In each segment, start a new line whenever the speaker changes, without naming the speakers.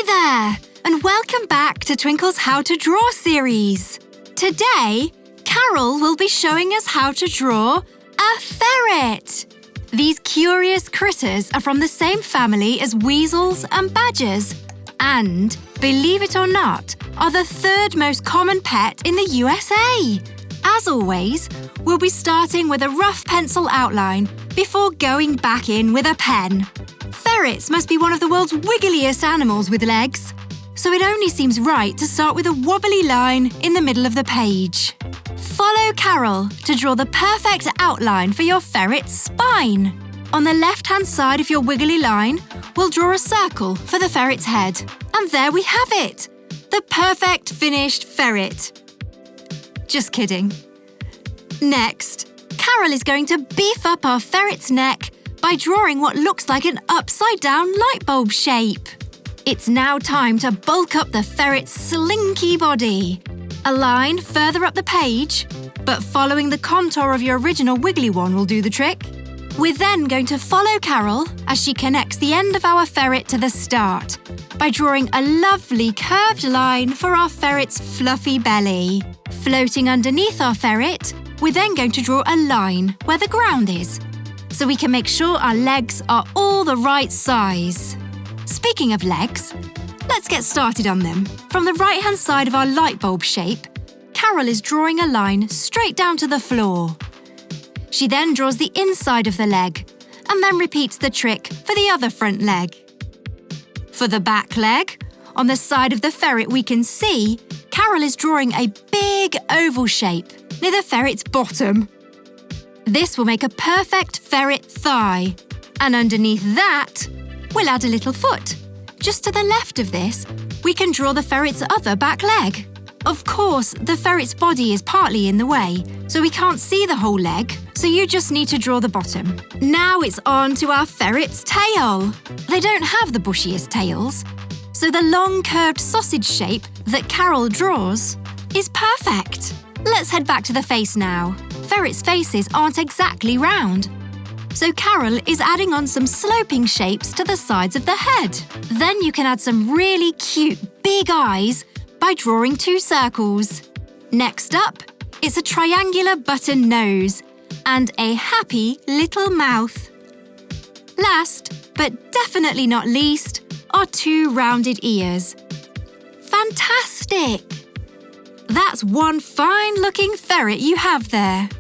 Hi there, and welcome back to Twinkl's How to Draw series. Today, Carole will be showing us how to draw a ferret. These curious critters are from the same family as weasels and badgers, and, believe it or not, are the third most common pet in the USA. As always, we'll be starting with a rough pencil outline before going back in with a pen. Ferrets must be one of the world's wiggliest animals with legs, so it only seems right to start with a wobbly line in the middle of the page. Follow Carole to draw the perfect outline for your ferret's spine. On the left-hand side of your wiggly line, we'll draw a circle for the ferret's head. And there we have it! The perfect finished ferret. Just kidding. Next, Carole is going to beef up our ferret's neck by drawing what looks like an upside-down light bulb shape. It's now time to bulk up the ferret's slinky body. A line further up the page, but following the contour of your original wiggly one will do the trick. We're then going to follow Carole as she connects the end of our ferret to the start by drawing a lovely curved line for our ferret's fluffy belly. Floating underneath our ferret, we're then going to draw a line where the ground is, so we can make sure our legs are all the right size. Speaking of legs, let's get started on them. From the right-hand side of our light bulb shape, Carole is drawing a line straight down to the floor. She then draws the inside of the leg and then repeats the trick for the other front leg. For the back leg, on the side of the ferret we can see, Carole is drawing a big oval shape near the ferret's bottom. This will make a perfect ferret thigh. And underneath that, we'll add a little foot. Just to the left of this, we can draw the ferret's other back leg. Of course, the ferret's body is partly in the way, so we can't see the whole leg, so you just need to draw the bottom. Now it's on to our ferret's tail. They don't have the bushiest tails, so the long curved sausage shape that Carole draws is perfect. Let's head back to the face now. Ferrets' faces aren't exactly round, so Carole is adding on some sloping shapes to the sides of the head. Then you can add some really cute big eyes by drawing two circles. Next up, it's a triangular button nose and a happy little mouth. Last, but definitely not least, are two rounded ears. Fantastic! That's one fine-looking ferret you have there.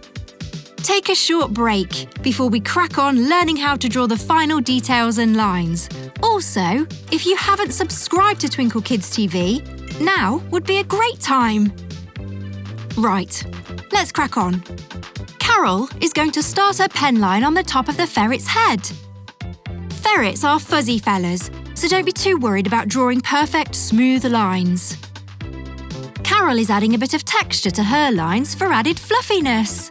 Take a short break before we crack on learning how to draw the final details and lines. Also, if you haven't subscribed to Twinkl Kids TV, now would be a great time. Right, let's crack on. Carole is going to start her pen line on the top of the ferret's head. Ferrets are fuzzy fellas, so don't be too worried about drawing perfect, smooth lines. Carole is adding a bit of texture to her lines for added fluffiness.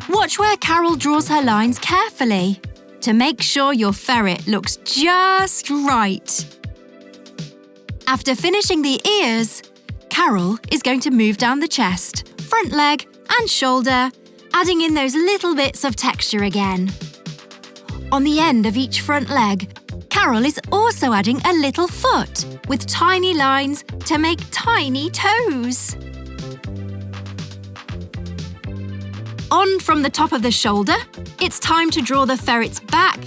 Watch where Carole draws her lines carefully to make sure your ferret looks just right. After finishing the ears, Carole is going to move down the chest, front leg and shoulder, adding in those little bits of texture again. On the end of each front leg, Carole is also adding a little foot with tiny lines to make tiny toes. On from the top of the shoulder, it's time to draw the ferret's back.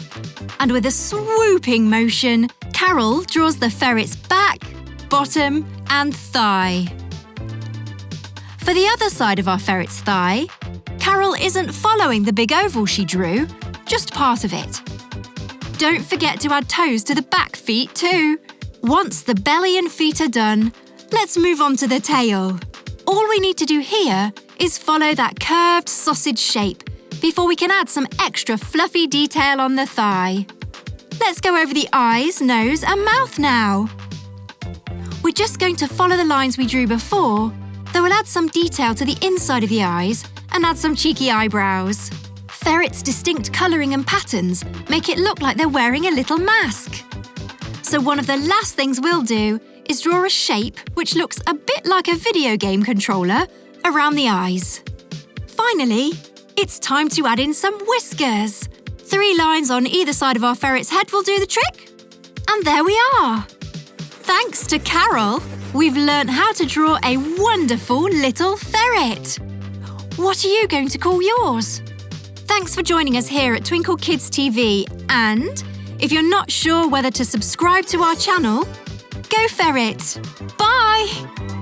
And with a swooping motion, Carole draws the ferret's back, bottom and thigh. For the other side of our ferret's thigh, Carole isn't following the big oval she drew, just part of it. Don't forget to add toes to the back feet too. Once the belly and feet are done, let's move on to the tail. All we need to do here is follow that curved sausage shape before we can add some extra fluffy detail on the thigh. Let's go over the eyes, nose and mouth now. We're just going to follow the lines we drew before, though we'll add some detail to the inside of the eyes and add some cheeky eyebrows. Ferrets' distinct colouring and patterns make it look like they're wearing a little mask. So one of the last things we'll do is draw a shape which looks a bit like a video game controller around the eyes. Finally, it's time to add in some whiskers. 3 lines on either side of our ferret's head will do the trick. And there we are! Thanks to Carole, we've learnt how to draw a wonderful little ferret. What are you going to call yours? Thanks for joining us here at Twinkl Kids TV, and if you're not sure whether to subscribe to our channel, go Ferret! Bye!